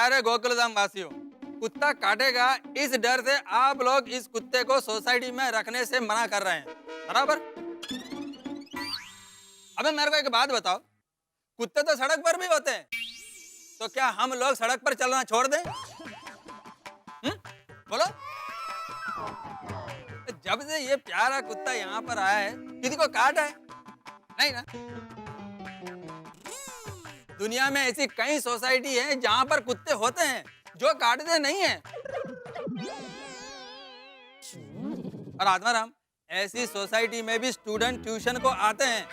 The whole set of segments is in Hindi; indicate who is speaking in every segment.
Speaker 1: प्यारे गोकुलधाम वासियों, कुत्ता काटेगा इस डर से आप लोग इस कुत्ते को सोसाइटी में रखने से मना कर रहे हैं, बराबर? अबे मेरे को एक बात बताओ, कुत्ते तो सड़क पर भी होते हैं, तो क्या हम लोग सड़क पर चलना छोड़ दें? बोलो। जब से ये प्यारा कुत्ता यहाँ पर आया है, किसी को काटा है? नहीं ना? दुनिया में ऐसी कई सोसाइटी है जहाँ पर कुत्ते होते हैं जो काटते नहीं हैं। और आत्माराम, ऐसी सोसाइटी में भी स्टूडेंट ट्यूशन को आते हैं,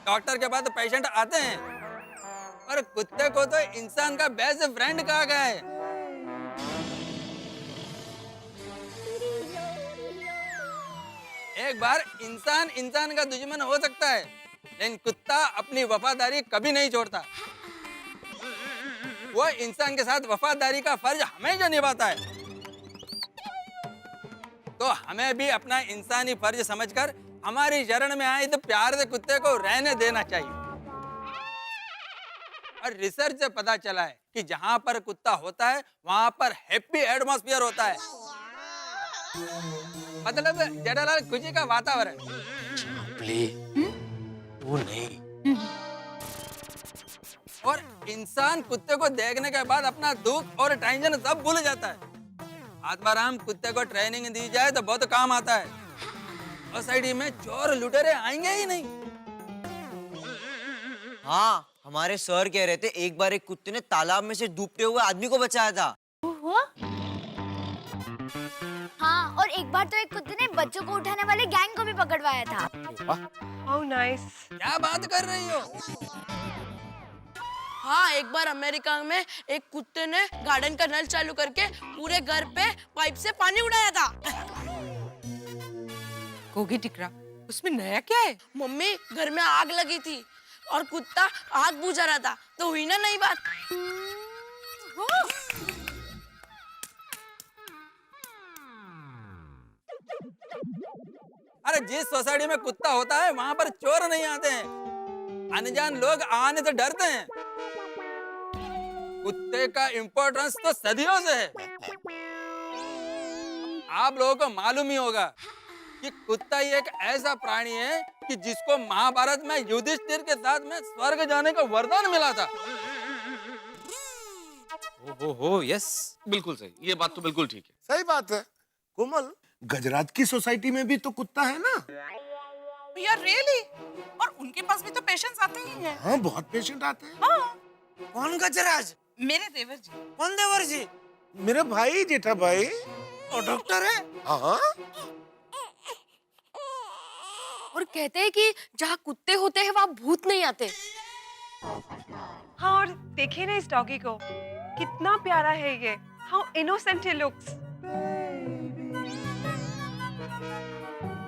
Speaker 1: डॉक्टर के बाद पेशेंट आते हैं, और कुत्ते को तो इंसान का बेस्ट फ्रेंड कहा गया है। एक बार इंसान इंसान का दुश्मन हो सकता है, लेकिन कुत्ता अपनी वफादारी कभी नहीं छोड़ता। वो इंसान के साथ वफादारी का फर्ज हमेशा निभाता है। तो हमें भी अपना इंसानी फर्ज समझकर हमारी शरण में आए तो प्यार से कुत्ते को रहने देना चाहिए। और रिसर्च से पता चला है कि जहां पर कुत्ता होता है वहां पर हैप्पी एटमॉस्फेयर होता है, मतलब जेठालाल खुशी का वातावरण।
Speaker 2: वो नहीं।
Speaker 1: और इंसान कुत्ते को देखने के बाद अपना दुख और टेंशन सब भूल जाता है। आत्माराम, कुत्ते को ट्रेनिंग दी जाए तो बहुत काम आता है। सोसाइटी में चोर लुटेरे आएंगे ही नहीं।
Speaker 2: हाँ, हमारे सर कह रहे थे एक बार एक कुत्ते ने तालाब में से डूबते हुए आदमी को बचाया था।
Speaker 3: हाँ, और एक बार तो एक कुत्ते ने बच्चों को उठाने वाले गैंग को भी पकड़वाया था।
Speaker 4: How nice.
Speaker 1: क्या बात कर रही हो?
Speaker 5: हाँ, एक बार अमेरिका में एक कुत्ते ने गार्डन का नल चालू करके पूरे घर पे पाइप से पानी उड़ाया था।
Speaker 4: गोगी टिकरा, उसमें नया क्या है?
Speaker 5: मम्मी, घर में आग लगी थी और कुत्ता आग बुझा रहा था, तो हुई ना नई बात।
Speaker 1: अरे जिस सोसाइटी में कुत्ता होता है वहां पर चोर नहीं आते हैं, अनजान लोग आने से डरते हैं। कुत्ते का इम्पोर्टेंस तो सदियों से है। आप लोगों को मालूम ही होगा कि कुत्ता ही एक ऐसा प्राणी है कि जिसको महाभारत में युधिष्ठिर के साथ में स्वर्ग जाने का वरदान मिला था।
Speaker 6: हो यस, बिल्कुल सही। ये बात तो बिल्कुल ठीक है।
Speaker 7: सही बात है। कोमल, गजराज की सोसाइटी में भी तो कुत्ता है ना?
Speaker 4: यार रियली? और उनके पास भी तो पेशेंट्स आते ही हैं।
Speaker 7: हाँ, बहुत पेशेंट आते हैं।
Speaker 4: हाँ।
Speaker 2: कौन गजराज?
Speaker 4: मेरे देवर जी।
Speaker 2: कौन देवर जी?
Speaker 7: मेरे भाई, जेठा भाई।
Speaker 2: और डॉक्टर है?
Speaker 7: हाँ।
Speaker 5: और कहते हैं कि जहाँ कुत्ते होते हैं वहाँ भूत नहीं आते।
Speaker 4: हाँ, और देखिए ना इस डॉगी को, कितना प्यारा है ये। How innocent he looks.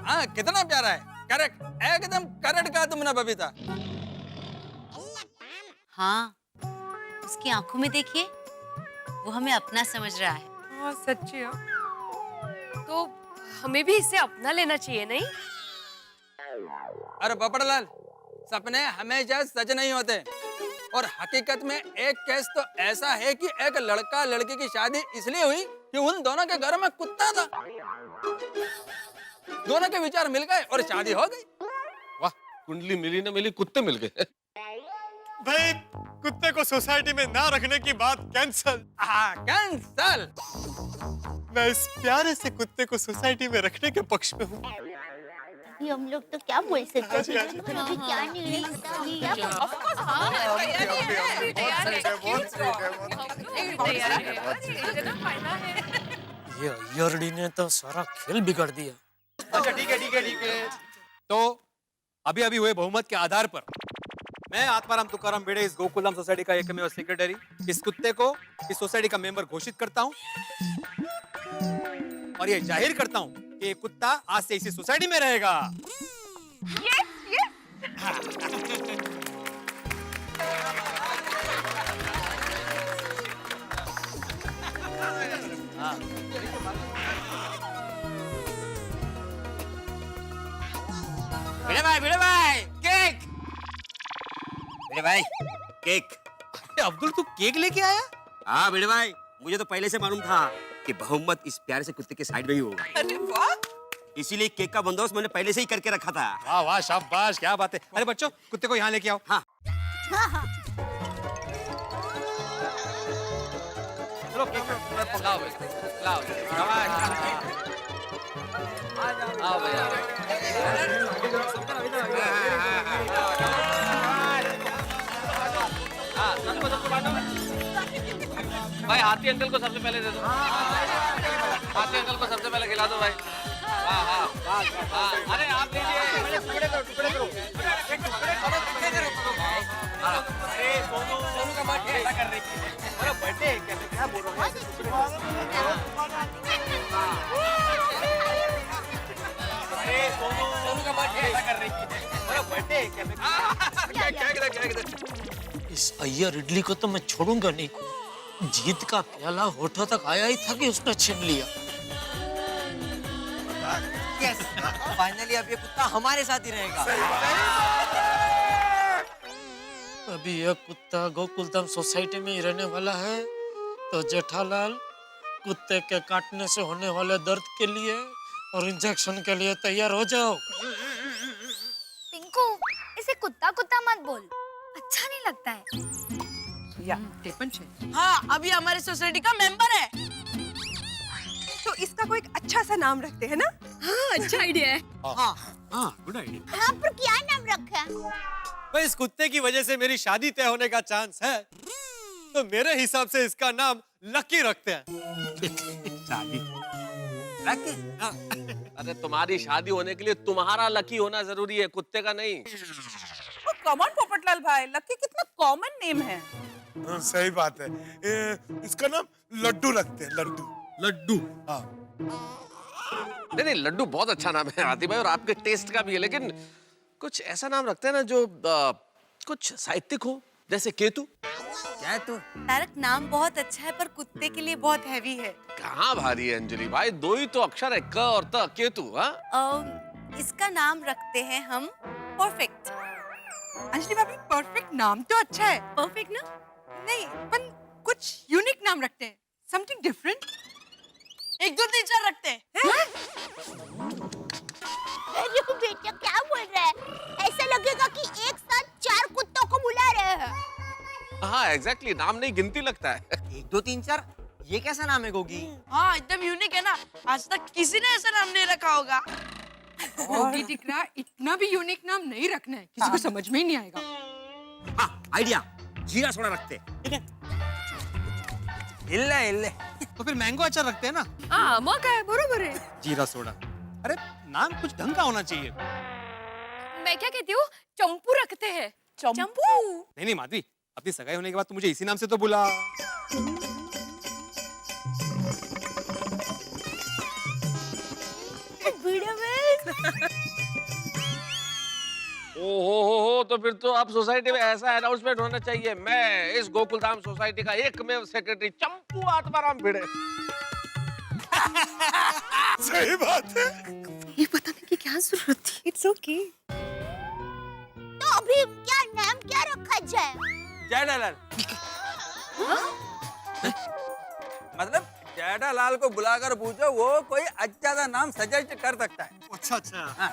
Speaker 1: हाँ, कितना प्यारा है। करेक्ट, एकदम करेक्ट कहा तुमने बबीता।
Speaker 8: हाँ, उसकी आंखों में देखिए, वो हमें अपना समझ रहा है।
Speaker 4: हाँ, सच्ची है।
Speaker 5: तो हमें भी इसे अपना लेना चाहिए, नहीं?
Speaker 1: अरे बपड़लाल, सपने हमेशा सच नहीं होते। और हकीकत में एक केस तो ऐसा है कि एक लड़का लड़की की शादी इसलिए हुई कि उन दोनों के घर में कुत्ता था। दोनों के विचार मिल गए और शादी हो गई।
Speaker 6: वाह, कुंडली मिली ना मिली, कुत्ते मिल गए।
Speaker 9: भाई, कुत्ते को सोसाइटी में ना रखने की बात कैंसल।
Speaker 1: हाँ, कैंसल।
Speaker 9: मैं इस प्यारे से कुत्ते को सोसाइटी में रखने के पक्ष में हूँ।
Speaker 3: हम लोग तो क्या बोल सकते हैं? क्या निर्णय
Speaker 2: ये अय्यरडी ने तो सारा खेल बिगाड़ दिया।
Speaker 9: अच्छा, ठीक है। तो अभी अभी हुए बहुमत के आधार पर मैं आत्माराम तुकाराम बेड़े, इस गोकुलधाम सोसाइटी का एकमेव सेक्रेटरी, इस कुत्ते को इस सोसाइटी का मेंबर घोषित करता हूँ और ये जाहिर करता हूँ कि ये कुत्ता आज से इसी सोसाइटी में रहेगा।
Speaker 2: भिड़े भाई, केक। भिड़े भाई, केक।
Speaker 9: अब्दुल तू केक लेके आया?
Speaker 10: हाँ बेटे भाई, मुझे तो पहले से मालूम था कि बहुमत इस प्यारे से कुत्ते के साइड में ही होगा।
Speaker 4: अरे वाह,
Speaker 10: इसीलिए केक का बंदोबस्त मैंने पहले से ही करके रखा था।
Speaker 9: वाह वाह, शाबाश, क्या बात है। अरे बच्चों, कुत्ते को यहाँ लेके आओ।
Speaker 10: हाँ।
Speaker 9: चलो केक काटो।
Speaker 6: लाओ भाई, लाओ आओ भैया। हाँ, सबको बांटो। भाई हाथी अंकल को सबसे पहले दे दो। हाथी अंकल को सबसे पहले खिला दो भाई। हाँ हाँ हाँ, अरे आप लीजिए। टुकड़े करो, टुकड़े करो।
Speaker 10: अरे सोनू का बर्थडे ऐसा कर रही है। अरे बर्थडे क्या बोल रहे हो? अरे सोनू का बर्थडे ऐसा कर रही है। अरे बर्थडे
Speaker 11: इस अय्यर इडली को तो मैं छोड़ूंगा नहीं। जीत का प्याला होठों तक आया ही था कि उसने छीन लिया।
Speaker 2: यस, फाइनली अब ये कुत्ता हमारे साथ ही रहेगा।
Speaker 11: अभी यह कुत्ता गोकुलधाम सोसाइटी में ही रहने वाला है, तो जेठालाल कुत्ते के काटने से होने वाले दर्द के लिए और इंजेक्शन के लिए तैयार हो जाओ।
Speaker 3: पिंकू, इसे कुत्ता कुत्ता मत बोल, अच्छा नहीं लगता है।
Speaker 5: हाँ, अभी हमारे सोसाइटी का मेंबर है।
Speaker 4: तो इसका कोई अच्छा सा नाम रखते हैं ना?
Speaker 5: हाँ, अच्छा आइडिया है।
Speaker 9: हाँ, गुड आइडिया।
Speaker 3: हाँ, पर क्या नाम रखा है?
Speaker 9: भाई इस कुत्ते की वजह से मेरी शादी तय होने का चांस है, तो मेरे हिसाब से इसका नाम लकी रखते हैं। शादी
Speaker 10: लकी?
Speaker 6: अरे तुम्हारी शादी होने के लिए तुम्हारा लकी होना जरूरी है, कुत्ते का नहीं।
Speaker 4: कॉमन पोपटलाल भाई, लकी कितना कॉमन नेम है।
Speaker 7: हाँ, सही बात है। इसका नाम लड्डू रखते हैं, लड्डू।
Speaker 9: लड्डू।
Speaker 7: हाँ।
Speaker 6: नहीं, लड्डू बहुत अच्छा नाम है आदि भाई, और आपके टेस्ट का भी है, लेकिन कुछ ऐसा नाम रखते हैं ना जो कुछ साहित्यिक हो, जैसे केतु।
Speaker 10: क्या तू?
Speaker 8: तारक नाम बहुत अच्छा है पर कुत्ते के लिए बहुत हैवी है।
Speaker 6: कहाँ भारी है अंजलि भाई, दो ही तो अक्षर है, क और त, केतु। हाँ,
Speaker 8: इसका नाम रखते हैं हम परफेक्ट।
Speaker 4: अंजलि भाभी, परफेक्ट नाम तो अच्छा है।
Speaker 8: परफेक्ट ना?
Speaker 4: नहीं, पर कुछ यूनिक नाम रखते हैं, समथिंग डिफरेंट।
Speaker 5: 1 2 3 4 रखते हैं।
Speaker 3: अरे बेटा, क्या बोल रहा है? ऐसा लगेगा कि एक साथ 4 कुत्तों को बुला रहे हैं।
Speaker 6: हाँ एग्जैक्टली, नाम नहीं गिनती लगता है।
Speaker 2: 1 2 3 4, ये कैसा नाम है गोगी?
Speaker 5: हाँ, एकदम यूनिक है ना, आज तक किसी ने ऐसा नाम नहीं रखा होगा।
Speaker 4: गोगी टिकरा, इतना भी यूनिक नाम नहीं रखना है, किसी को समझ में ही नहीं आएगा।
Speaker 10: हाँ, आइडिया, जीरा सोडा रखते हैं। ठीक है?
Speaker 2: इल्ले इल्ले।
Speaker 9: तो फिर मैंगो अचार रखते हैं ना?
Speaker 4: हाँ, मौका है, बरोबर है।
Speaker 9: जीरा सोडा। अरे नाम कुछ ढंग का होना चाहिए।
Speaker 4: मैं क्या कहती हूँ, चंपू रखते हैं। चंपू?
Speaker 9: नहीं माधवी, अपनी सगाई होने के बाद तो मुझे इसी नाम से तो बुला।
Speaker 6: ओहो, तो फिर तो अब सोसाइटी में ऐसा अनाउंसमेंट होना चाहिए, मैं इस गोकुलधाम सोसाइटी का एकमेव सेक्रेटरी चंपू आत्माराम भिड़े।
Speaker 7: सही बात है।
Speaker 4: ये बताने की क्या जरूरत थी? It's okay.
Speaker 3: तो अभी क्या नाम क्या रखा जाए?
Speaker 1: जेठालाल। मतलब जेठालाल को बुलाकर पूछो, वो कोई अच्छा सा नाम सजेस्ट कर सकता है।
Speaker 9: अच्छा अच्छा।
Speaker 1: हाँ।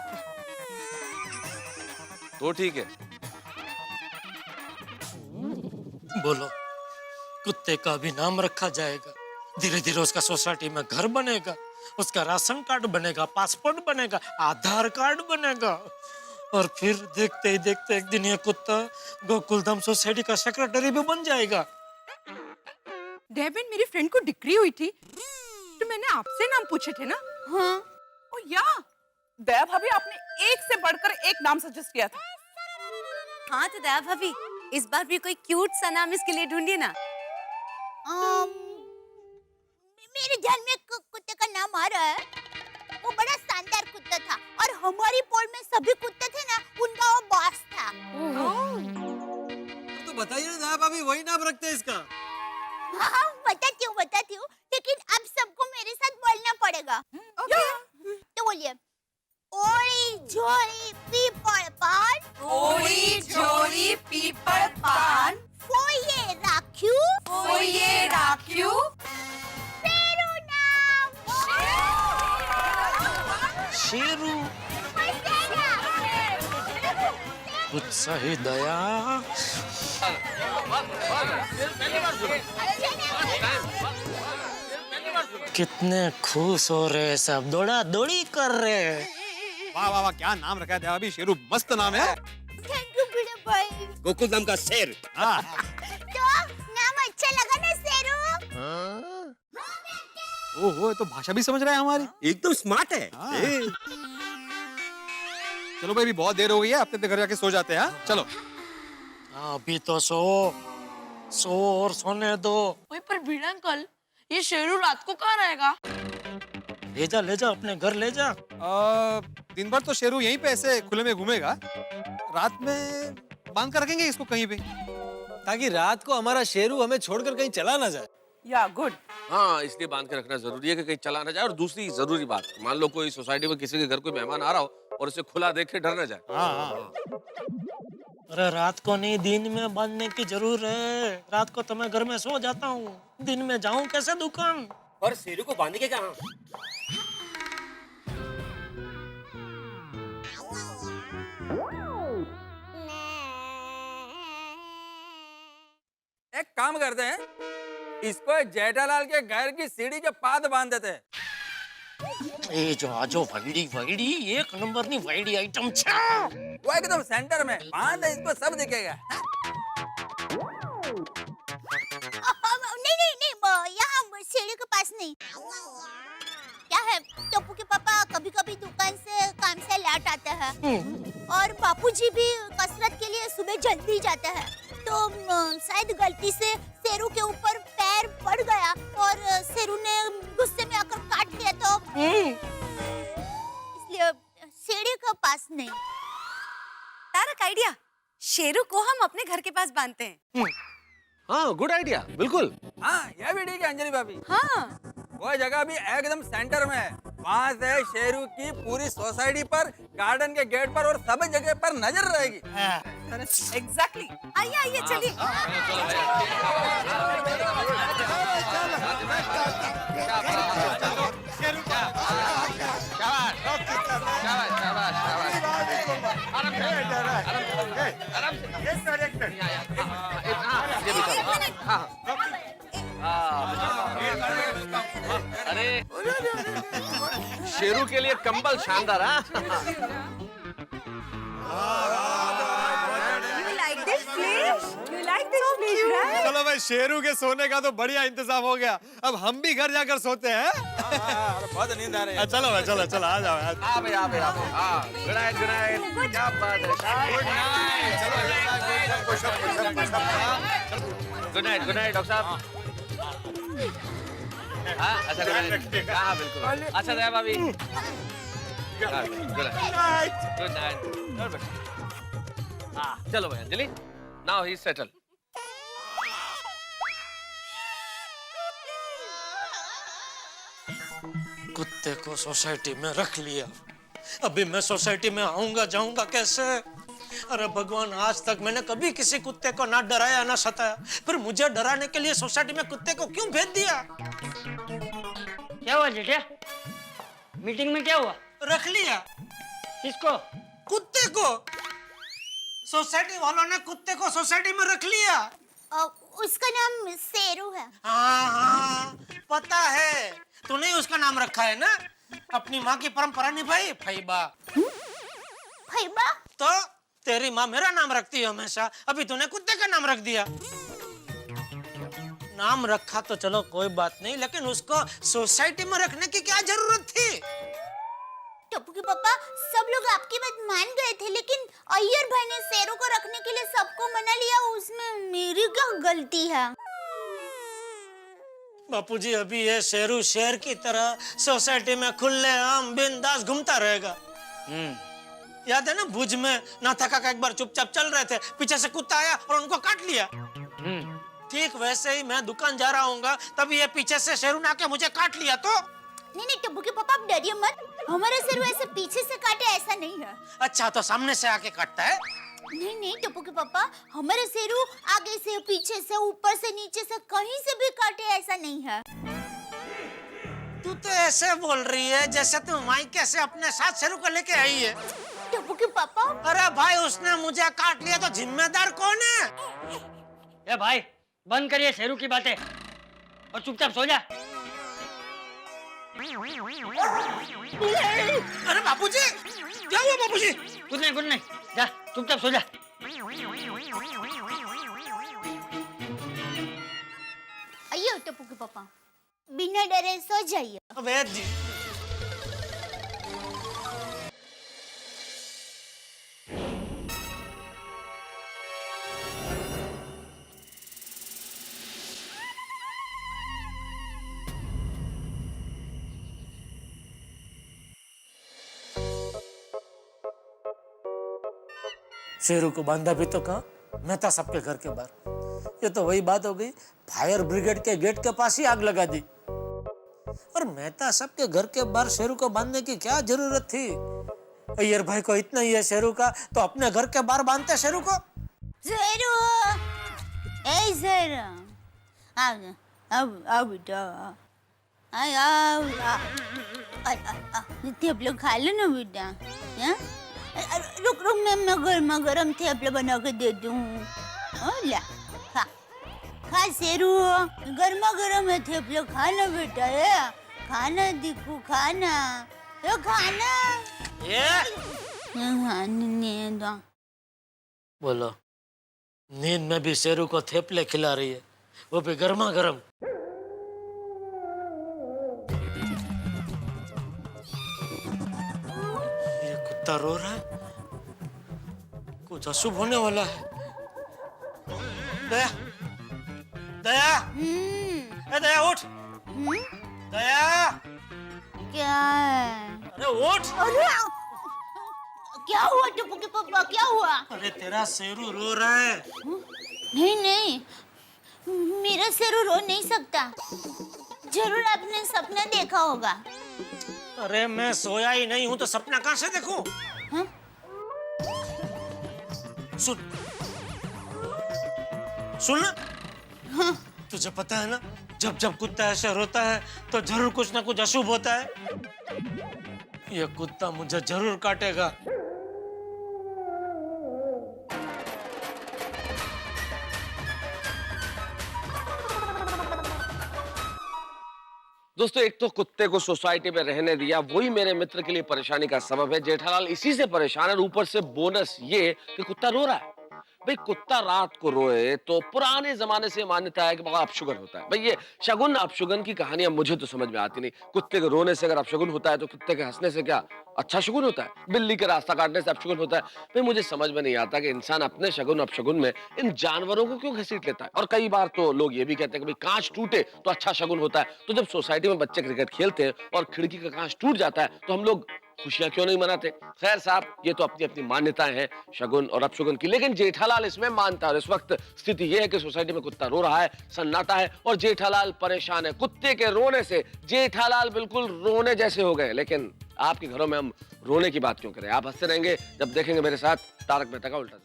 Speaker 6: तो ठीक है।
Speaker 11: बोलो, कुत्ते का भी नाम रखा जाएगा। धीरे धीरे उसका सोसाइटी में घर बनेगा, उसका राशन कार्ड बनेगा, पासपोर्ट बनेगा, आधार कार्ड बनेगा, और फिर देखते ही देखते एक दिन ये कुत्ता गोकुलधाम सोसाइटी का सेक्रेटरी भी बन जाएगा।
Speaker 4: डेविन, मेरी फ्रेंड को डिग्री हुई थी, तो मैंने आपसे नाम पूछे थे ना?
Speaker 8: हाँ।
Speaker 4: ओ या, दया भाभी, आपने एक से बढ़कर एक नाम सजेस्ट किया था।
Speaker 8: हाँ तो दया भाभी, इस बार भी कोई क्यूट सा नाम इसके लिए ढूंढिए ना।
Speaker 3: मेरे ध्यान में एक कुत्ते का नाम आ रहा है। वो बड़ा शानदार कुत्ता था, और हमारी पोल में सभी कुत्ते थे ना, उनका वो बॉस था।
Speaker 9: तो बताइए ना भाभी, वही नाम रखते हैं इसका।
Speaker 3: हाँ, बताती हूँ, लेकिन अब सबको मेरे साथ बोलना पड़ेगा। तो बोलिए, ओड़ी झोड़ी पीपल पान,
Speaker 5: ओड़ी झोड़ी पीपल पान,
Speaker 3: फोये राख
Speaker 11: कुछ सही दया। कितने खुश हो रहे सब, दौड़ा दौड़ी कर रहे।
Speaker 9: वाह वाह वाह, क्या नाम रखा है दया भाभी, शेरू मस्त नाम है।
Speaker 3: थैंक यू बड़े भाई।
Speaker 10: गोकुल नाम का शेर।
Speaker 9: हाँ।
Speaker 3: तो नाम अच्छा लगा ना शेरू?
Speaker 9: ओहो, तो भाषा भी समझ रहा है हमारी।
Speaker 10: एकदम स्मार्ट है।
Speaker 9: चलो भाई, अभी बहुत देर हो गई है, अपने घर जाके सो जाते हैं। हाँ? चलो।
Speaker 11: अभी तो सो और सोने दो।
Speaker 5: वही पर भीड़ अंकल, ये शेरू रात को कहाँ रहेगा?
Speaker 11: ले जा अपने घर ले जा।
Speaker 9: दिन भर तो शेरू यहीं पे ऐसे खुले में घूमेगा, रात में बांध कर रखेंगे इसको कहीं पे,
Speaker 10: ताकि रात को हमारा शेरू हमें छोड़कर कहीं चला ना जाए।
Speaker 4: या गुड।
Speaker 6: हाँ, इसलिए बांध के रखना जरूरी है कि कहीं चला ना जाए। और दूसरी जरूरी बात, मान लो कोई सोसाइटी में किसी के घर कोई मेहमान आ रहा हो और उसे खुला देख के डर ना जाए।
Speaker 9: हाँ।
Speaker 11: अरे रात को नहीं, दिन में बांधने की जरूर है। रात को तो मैं घर में सो जाता हूँ, दिन में जाऊँ कैसे दुकान?
Speaker 10: और शेरू को बांधने के कहाँ?
Speaker 1: एक काम करते हैं, इसको जेठालाल के घर की सीढ़ी के पाद बांध देते हैं।
Speaker 11: ए जो आजो वाइडी एक नंबर नी वाइडी आइटम छा।
Speaker 1: वो एकदम सेंटर में बांध है, इसको सब दिखेगा।
Speaker 3: नहीं, यहाँ सीढ़ी के पास नहीं। क्या है, टप्पू के पापा कभी कभी दुकान से काम से लेट आते हैं और बापूजी भी कसरत के लिए सुबह जल्दी जाते हैं, तो शायद गलती से शेरू के ऊपर पैर पड़ गया और शेरू ने गुस्से में आकर काट लिया, तो इसलिए सीढ़ी के पास नहीं।
Speaker 4: तारक आइडिया, शेरू को हम अपने घर के पास बांधते हैं।
Speaker 6: हाँ, गुड आइडिया, बिल्कुल।
Speaker 1: हाँ, यह भी ठीक है अंजलि भाभी।
Speaker 4: हाँ,
Speaker 1: वो जगह भी एकदम सेंटर में है, वहाँ से शेरू की पूरी सोसाइटी पर, गार्डन के गेट पर और सब जगह पर नजर रहेगी।
Speaker 4: एग्जैक्टली। आइए चलिए।
Speaker 6: अरे शेरू के लिए कंबल शानदार।
Speaker 10: चलो भाई, शेरू के सोने का तो बढ़िया इंतजाम हो गया। अब हम भी घर जाकर सोते हैं।
Speaker 1: बहुत नींद आ रही है।
Speaker 10: चलो भाई, चलो आ जाओ।
Speaker 6: Good night, good night. क्या बात है, गुड नाइट डॉक्टर साहब। हाँ, अच्छा हाँ बिल्कुल। अच्छा दया भाभी, गुड नाइट। चलो भाई अंजलि, नाउ ही सेटल।
Speaker 11: कुत्ते को सोसाइटी में रख लिया, अभी मैं सोसाइटी में आऊंगा जाऊंगा कैसे? अरे भगवान, आज तक मैंने कभी किसी कुत्ते को ना डराया ना सताया, फिर मुझे डराने के लिए सोसाइटी में कुत्ते को क्यों भेज दिया?
Speaker 12: क्या हुआ जेठा? मीटिंग में क्या हुआ?
Speaker 11: रख लिया।
Speaker 12: किसको?
Speaker 11: कुत्ते को। सोसाइटी वालों ने कुत्ते को सोसाइटी में रख लिया।
Speaker 3: उसका नाम शेरू है।
Speaker 11: हाँ, पता है, तूने उसका नाम रखा है ना? अपनी माँ की परंपरा निभाई, फैबा।
Speaker 3: फैबा?
Speaker 11: तो तेरी माँ मेरा नाम रखती है हमेशा, अभी तूने कुत्ते का नाम रख दिया। नाम रखा तो चलो कोई बात नहीं, लेकिन उसको सोसाइटी में रखने की क्या जरूरत थी?
Speaker 3: टप्पू के पापा, सब लोग आपकी बात मान गए थे, लेकिन अय्यर भाई ने शेरू को रखने के लिए सबको मना लिया, उसमें मेरी क्या गलती है?
Speaker 11: बापूजी, अभी ये शेरू शेर की तरह सोसाइटी में खुले आम बिंदास घूमता रहेगा। याद है ना, भुज में नाथका का एक बार चुपचाप चल रहे थे, पीछे से कुत्ता आया और उनको काट लिया। ठीक वैसे ही मैं दुकान जा रहा हूँगा, तभी ये पीछे से शेरू ने आके मुझे काट लिया। तो
Speaker 3: नहीं टप्पू के पापा, आप डरिए मत, हमारा शेरू ऐसे पीछे से काटे ऐसा नहीं है।
Speaker 11: अच्छा, तो सामने से आके काटता है?
Speaker 3: नहीं टप्पू के पापा, हमारे शेरू आगे से, पीछे से, ऊपर से, नीचे से, कहीं से भी काटे ऐसा नहीं है।
Speaker 11: तू तो ऐसे बोल रही है जैसे तू मायके से अपने साथ शेरू को लेके आई है।
Speaker 3: टप्पू टप्पू के पापा।
Speaker 11: अरे भाई उसने मुझे काट लिया तो जिम्मेदार कौन है?
Speaker 12: ए भाई बंद करिए शेरू की बातें और चुपचाप सो जा।
Speaker 11: अरे बापूजी, क्या हुआ बापूजी?
Speaker 12: कुछ नहीं जा चुपचाप सो जा।
Speaker 3: आइए टप्पू के पापा, बिना डरे सो जाइए।
Speaker 11: वैद जी, शेरू को बांधा भी तो कहा, मैं था सबके घर के बाहर। ये तो वही बात हो गई, फायर ब्रिगेड के गेट के पास ही आग लगा दी। और मेहता सबके घर के बाहर शेरू को बांधने की क्या जरूरत थी? अय्यर भाई को इतना ही है शेरू का, तो अपने घर के बाहर बांधते शेरू को।
Speaker 3: शेरू, ए शेरू, आओ बेटा, आओ। थेपले खा लो ना बेटा। रुक मैं गर्मा गर्म थेपले बना के दे दूं। ला खा शेरू, गर्मा गर्म है थेपले, खाना बेटा। खाना दीकू, खाना खाना।
Speaker 11: बोलो, नींद में भी शेरू को थेपले खिला रही है, वो भी गर्मा गर्म। ये कुत्ता रो रहा है, कुछ अशुभ होने वाला है। दया, दया, ए दया उठ। दया,
Speaker 3: क्या है?
Speaker 11: अरे उठ।
Speaker 3: अरे क्या हुआ टप्पू के पापा, क्या हुआ?
Speaker 11: अरे तेरा शेरू रो रहा है।
Speaker 3: नहीं, मेरा शेरू रो नहीं सकता। जरूर आपने सपना देखा होगा।
Speaker 11: अरे मैं सोया ही नहीं हूँ तो सपना कहाँ से देखूं?
Speaker 3: हाँ?
Speaker 11: सुन ना। हाँ? तुझे पता है ना, जब जब कुत्ता ऐसे रोता है तो जरूर कुछ ना कुछ अशुभ होता है। ये कुत्ता मुझे जरूर काटेगा।
Speaker 6: दोस्तों, एक तो कुत्ते को सोसाइटी में रहने दिया, वही मेरे मित्र के लिए परेशानी का सबब है। जेठालाल इसी से परेशान है, ऊपर से बोनस ये कि कुत्ता रो रहा है। भाई कुत्ता रात को रोए तो पुराने जमाने से मान्यता है कि बड़ा अपशगुन होता है। भाई ये शगुन अपशगुन की कहानियां मुझे तो समझ में आती नहीं। कुत्ते के रोने से अगर अपशगुन होता है तो कुत्ते के हंसने से क्या अच्छा शगुन होता है? बिल्ली के रास्ता काटने से अपशगुन होता है? भाई मुझे समझ में नहीं आता कि इंसान अपने शगुन अपशगुन में इन जानवरों को क्यों घसीट लेता है। और कई बार तो लोग ये भी कहते हैं कि भाई कांच टूटे तो अच्छा शगुन होता है। तो जब सोसाइटी में बच्चे क्रिकेट खेलते हैं और खिड़की का कांच टूट जाता है तो हम लोग खुशियां क्यों नहीं मनाते? खैर साहब, ये तो अपनी अपनी मान्यताएं हैं शगुन और अपशगुन की, लेकिन जेठालाल इसमें मानता है। और इस वक्त स्थिति यह है कि सोसाइटी में कुत्ता रो रहा है, सन्नाटा है और जेठालाल परेशान है। कुत्ते के रोने से जेठालाल बिल्कुल रोने जैसे हो गए। लेकिन आपके घरों में हम रोने की बात क्यों करें? आप हंसते रहेंगे जब देखेंगे मेरे साथ तारक मेहता का उल्टा।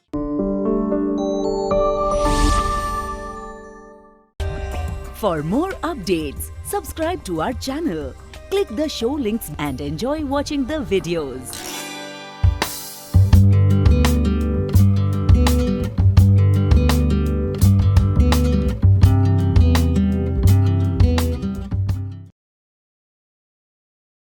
Speaker 13: For more updates, subscribe to our channel, click the show links and enjoy watching the videos.